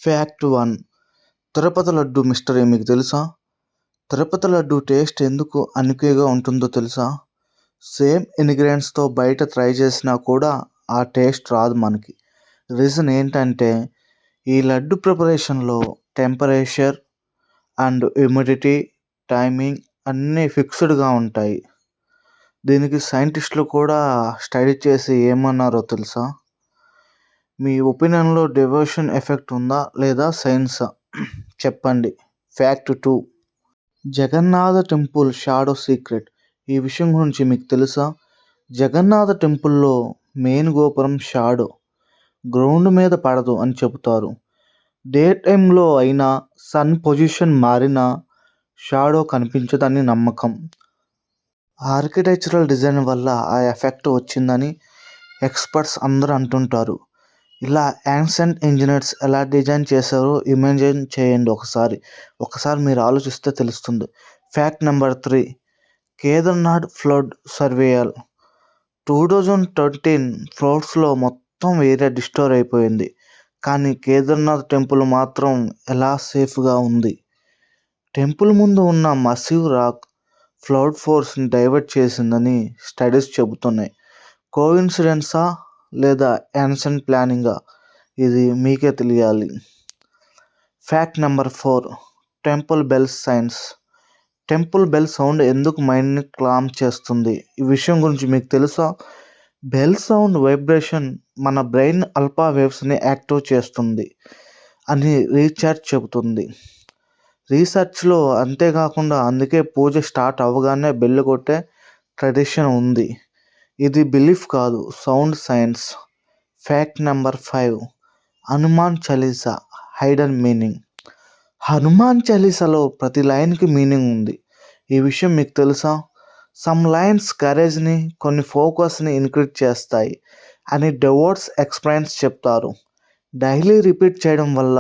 Fact 1. Tirupati laddu mystery మీకు తెలుసా? Tirupati laddu taste ఎందుకు అనికేగా ఉంటుందో తెలుసా? సేమ్ ఇంగ్రీడియంట్స్తో బయట ట్రై చేసినా కూడా ఆ టేస్ట్ రాదు మనకి. రీజన్ ఏంటంటే ఈ లడ్డు ప్రిపరేషన్లో టెంపరేచర్ అండ్ హ్యూమిడిటీ, టైమింగ్ అన్నీ ఫిక్స్డ్గా ఉంటాయి. దీనికి సైంటిస్టులు కూడా స్టడీ చేసి ఏమన్నారో తెలుసా? మీ ఒపీనియన్లో డివోషన్ ఎఫెక్ట్ ఉందా లేదా సైన్సా? చెప్పండి. Fact 2. Jagannath temple shadow secret. ఈ విషయం గురించి మీకు తెలుసా? జగన్నాథ టెంపుల్లో మెయిన్ గోపురం షాడో, గ్రౌండ్ మీద పడదు అని చెబుతారు. డే టైంలో అయినా సన్ పొజిషన్ మారినా షాడో కనిపించదని నమ్మకం. ఆర్కిటెక్చరల్ డిజైన్ వల్ల ఆ ఎఫెక్ట్ వచ్చిందని ఎక్స్పర్ట్స్ అందరూ అంటుంటారు. ఇలా యాన్షియంట్ ఇంజనీర్స్ ఎలా డిజైన్ చేశారో ఇమాజిన్ చేయండి ఒకసారి మీరు ఆలోచిస్తే తెలుస్తుంది. Fact number 3. కేదార్నాథ్ ఫ్లడ్ సర్వేయల్. 2013 ఫ్లడ్స్లో మొత్తం ఏరియా డిస్టోర్ అయిపోయింది. కానీ కేదార్నాథ్ టెంపుల్ మాత్రం ఎలా సేఫ్గా ఉంది. టెంపుల్ ముందు ఉన్న మసివ్ రాక్ ఫ్లడ్ ఫోర్స్ని డైవర్ట్ చేసిందని స్టడీస్ చెబుతున్నాయి. కోఇన్సిడెన్సా లేదా యాన్షియంట్ ప్లానింగా? ఇది మీకే తెలియాలి. Fact number 4. Temple bell science. Temple bell sound ఎందుకు మైండ్ని క్లామ్ చేస్తుంది? ఈ విషయం గురించి మీకు తెలుసా? బెల్ సౌండ్ వైబ్రేషన్ మన బ్రెయిన్ ఆల్ఫా వేవ్స్ని యాక్టివ్ చేస్తుంది అని రీసెర్చ్ చెబుతుంది. రీసెర్చ్లో అంతేకాకుండా అందుకే పూజ స్టార్ట్ అవ్వగానే బెల్ కొట్టే ట్రెడిషన్ ఉంది. ఇది బిలీఫ్ కాదు, sound science. Fact number 5. Hanuman Chalisa Hayden meaning. Hanuman చాలీసాలో ప్రతి లైన్కి మీనింగ్ ఉంది. ఈ విషయం మీకు తెలుసా? సమ్ లైన్స్ కరేజ్ని, కొన్ని ఫోకస్ని ఇంక్రీజ్ చేస్తాయి అని డెవోట్స్ ఎక్స్పీరియన్స్ చెప్తారు. డైలీ రిపీట్ చేయడం వల్ల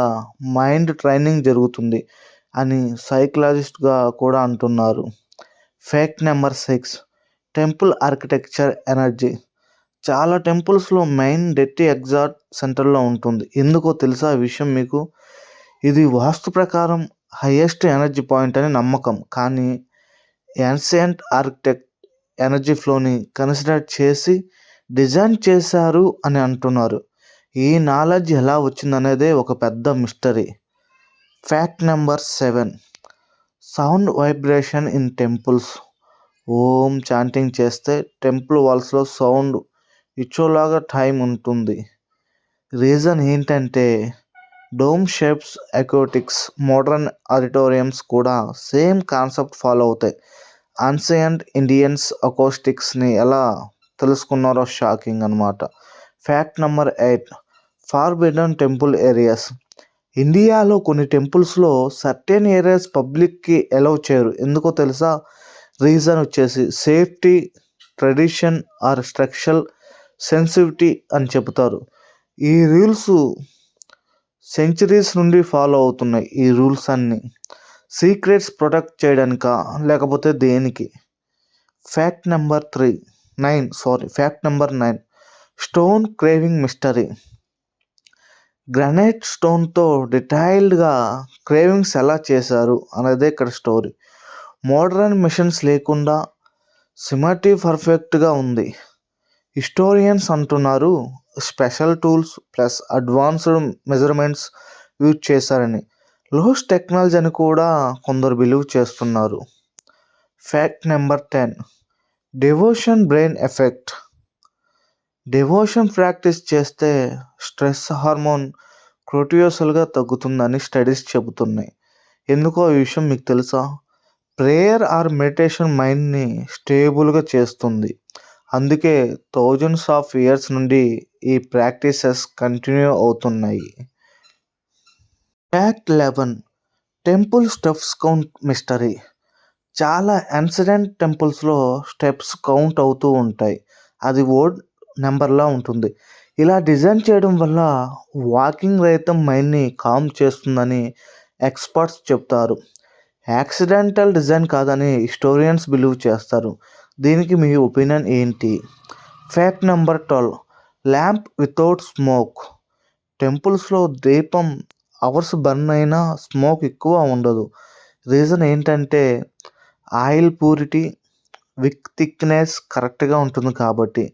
మైండ్ ట్రైనింగ్ జరుగుతుంది అని సైకలాజిస్ట్గా కూడా అంటున్నారు. Fact number 6. Temple architecture energy. చాలా టెంపుల్స్లో మెయిన్ డెట్టి ఎగ్జాక్ట్ సెంటర్లో ఉంటుంది. ఎందుకో తెలుసా ఈ విషయం మీకు? ఇది వాస్తు ప్రకారం హైయెస్ట్ ఎనర్జీ పాయింట్ అని నమ్మకం. కానీ యాన్షియంట్ ఆర్కిటెక్ట్ ఎనర్జీ ఫ్లోని కన్సిడర్ చేసి డిజైన్ చేశారు అని అంటున్నారు. ఈ నాలెడ్జ్ ఎలా వచ్చిందనేదే ఒక పెద్ద mystery. Fact number 7. Sound vibration in temples. Om chanting చేస్తే టెంపుల్ వాల్స్లో సౌండ్ ఇచ్చోలాగా టైం ఉంటుంది. రీజన్ ఏంటంటే dome shapes acoustics. Modern auditoriums కూడా సేమ్ కాన్సెప్ట్ ఫాలో అవుతాయి. ఆన్షియంట్ ఇండియన్స్ అకోస్టిక్స్ని ఎలా తెలుసుకున్నారో షాకింగ్ అనమాట. Fact number 8. Forbidden temple areas. ఇండియాలో కొన్ని టెంపుల్స్లో సర్టెన్ ఏరియాస్ పబ్లిక్కి అలౌ చేయరు. ఎందుకో తెలుసా? రీజన్ వచ్చేసి safety, tradition or structural sensitivity అని చెబుతారు. ఈ రూల్స్ సెంచరీస్ నుండి ఫాలో అవుతున్నాయి. ఈ రూల్స్ అన్నీ సీక్రెట్స్ ప్రొటెక్ట్ చేయడానికా లేకపోతే దేనికి? Fact number 9. Stone craving mystery. Granite స్టోన్తో డీటెయిల్డ్గా క్రేవింగ్స్ ఎలా చేశారు అనేదే ఇక్కడ స్టోరీ. మోడర్న్ మిషన్స్ లేకుండా సిమెట్రీ పర్ఫెక్ట్గా ఉంది. హిస్టోరియన్స్ అంటున్నారు special tools plus advanced measurements use చేశారని. లోస్ట్ టెక్నాలజీ అని కూడా కొందరు బిలీవ్ చేస్తున్నారు. Fact number 10. Devotion brain effect. Devotion practice చేస్తే స్ట్రెస్ హార్మోన్ క్రోటియోసల్గా తగ్గుతుందని స్టడీస్ చెబుతున్నాయి. ఎందుకో ఈ విషయం మీకు తెలుసా? ప్రేయర్ ఆర్ మెడిటేషన్ మైండ్ని స్టేబుల్గా చేస్తుంది. అందుకే థౌజండ్స్ ఆఫ్ ఇయర్స్ నుండి ఈ ప్రాక్టీసెస్ కంటిన్యూ అవుతున్నాయి. Fact 11. Temple steps count mystery. చాలా యాన్షియంట్ టెంపుల్స్లో స్టెప్స్ కౌంట్ అవుతూ ఉంటాయి. అది ఓడ్ నెంబర్లా ఉంటుంది. ఇలా డిజైన్ చేయడం వల్ల వాకింగ్ రైతం మైండ్ని కామ్ చేస్తుందని ఎక్స్పర్ట్స్ చెప్తారు. యాక్సిడెంటల్ డిజైన్ కాదని హిస్టోరియన్స్ బిలీవ్ చేస్తారు. దీనికి మీ ఒపీనియన్ ఏంటి? Fact number 12. Lamp without smoke. టెంపుల్స్లో దీపం అవర్స్ బర్న్ అయినా స్మోక్ ఎక్కువ ఉండదు. రీజన్ ఏంటంటే ఆయిల్ ప్యూరిటీ, విక్ థిక్నెస్ కరెక్ట్గా ఉంటుంది కాబట్టి.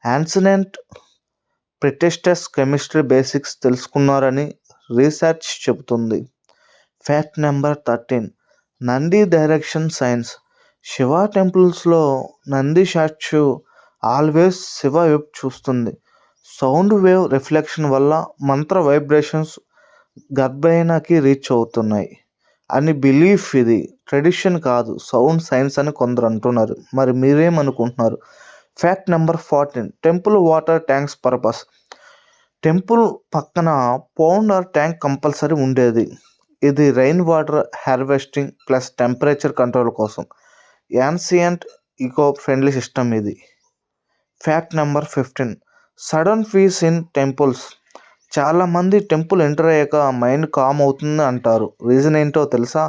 యాన్సిడెంట్ ప్రిటెస్టస్ కెమిస్ట్రీ బేసిక్స్ తెలుసుకున్నారని రీసెర్చ్ చెబుతుంది. Fact number 13, Nandi direction science. Shiva టెంపుల్స్లో నంది స్టాచ్యూ ఆల్వేస్ శివ వైపు చూస్తుంది. సౌండ్ వేవ్ రిఫ్లెక్షన్ వల్ల మంత్ర వైబ్రేషన్స్ గర్భాయనకి రీచ్ అవుతున్నాయి అని బిలీఫ్. ఇది ట్రెడిషన్ కాదు, సౌండ్ సైన్స్ అని కొందరు అంటున్నారు. మరి మీరేమనుకుంటున్నారు? Fact number 14, temple water tanks purpose. Temple పక్కన పౌండ్ ఆర్ ట్యాంక్ కంపల్సరీ ఉండేది. ఇది rain water harvesting plus temperature control కోసం. యాన్సియంట్ ఈకో ఫ్రెండ్లీ సిస్టమ్ ఇది. Fact number 15, sudden peace in temples. చాలామంది టెంపుల్ ఎంటర్ అయ్యాక మైండ్ కామ్ అవుతుంది అంటారు. Reason ఏంటో తెలుసా?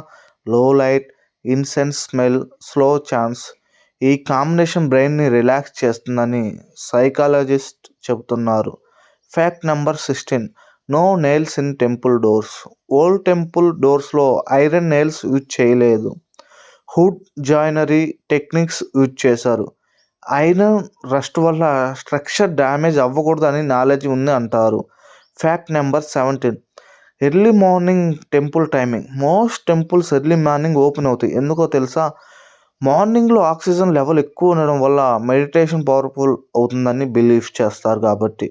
Low light, incense smell, slow chants. ఈ కాంబినేషన్ బ్రెయిన్ని రిలాక్స్ చేస్తుందని సైకాలజిస్ట్ చెబుతున్నారు. Fact number 16, no nails in temple doors. Old temple డోర్స్లో ఐరన్ నెయిల్స్ యూజ్ చేయలేదు. హుడ్ జాయినరీ టెక్నిక్స్ యూజ్ చేశారు. ఐరన్ రస్ట్ వల్ల స్ట్రక్చర్ డ్యామేజ్ అవ్వకూడదని నాలెడ్జ్ ఉంది అంటారు. Fact number 17, early morning temple timing. Most temples early morning open అవుతాయి. ఎందుకో తెలుసా? మార్నింగ్లో ఆక్సిజన్ లెవెల్ ఎక్కువ ఉండడం వల్ల మెడిటేషన్ పవర్ఫుల్ అవుతుందని బిలీవ్ చేస్తారు కాబట్టి.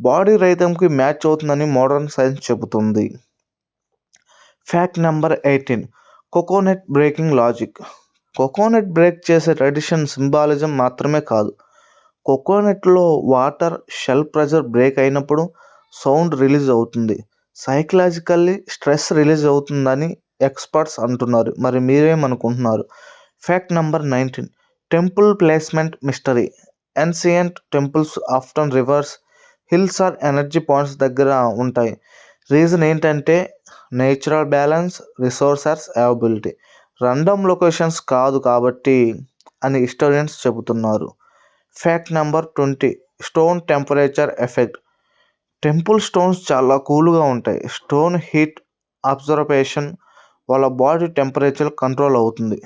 బాడీ రైతంకి మ్యాచ్ అవుతుందని మోడర్న్ సైన్స్ చెబుతుంది. Fact number 18, coconut breaking logic. Coconut break చేసే ట్రెడిషన్ సింబాలిజం మాత్రమే కాదు. కోకోనట్లో వాటర్ షెల్ ప్రెషర్ బ్రేక్ అయినప్పుడు సౌండ్ రిలీజ్ అవుతుంది. సైకలాజికల్లీ స్ట్రెస్ రిలీజ్ అవుతుందని ఎక్స్పర్ట్స్ అంటున్నారు. మరి మీరేమనుకుంటున్నారు? Fact number 19, temple placement mystery. Ancient temples often rivers, hills or energy points దగ్గర ఉంటాయి. రీజన్ ఏంటంటే natural balance, resources availability. Random locations కాదు కాబట్టి అని హిస్టోరియన్స్ చెబుతున్నారు. Fact number 20, stone temperature effect. Temple stones చాలా కూల్గా ఉంటాయి. స్టోన్ హీట్ అబ్జర్వేషన్ వాళ్ళ బాడీ టెంపరేచర్ కంట్రోల్ అవుతుంది.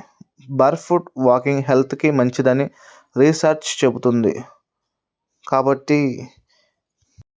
బార్ఫుట్ వాకింగ్ హెల్త్కి మంచిదని రీసెర్చ్ చెబుతుంది. కాబట్టి